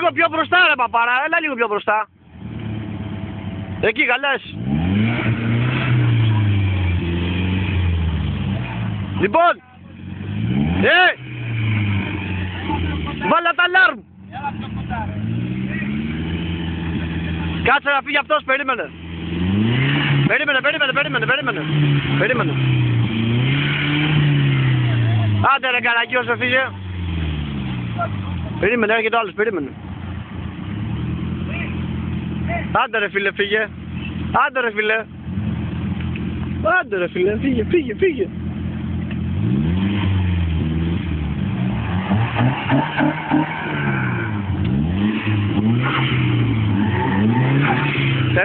λίγο πιο μπροστά ρε παπάρα, έλα λίγο πιο μπροστά. Εκεί καλές. Λοιπόν, βάλα τα αλάρμ. Κάτσε να φύγει αυτός, περίμενε. Περίμενε. Άντε ρε καρακιός, φύγε. Περίμενε, έρχεται ο άλλος, περίμενε. Άντε ρε φίλε, φύγε. Άντε ρε φίλε, φύγε.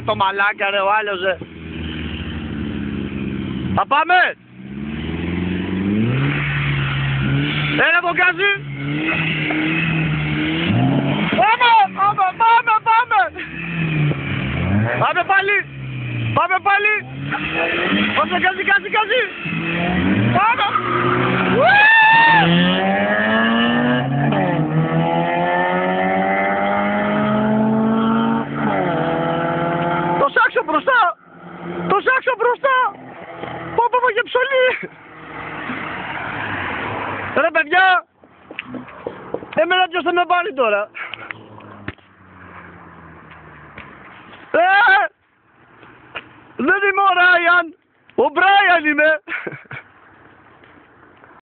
Το μαλάκα ρε ο άλλος ρε. Θα πάμε. Έλα μποκάζι. Πάμε πάλι. Όσο κάζει. Πάμε. Το σάξο μπροστά. Πω και ψωλί. Ρε παιδιά, εμένα ποιος θα με πάρει τώρα. Δεν είμαι ο Ράιαν, ο Μπράιαν είμαι.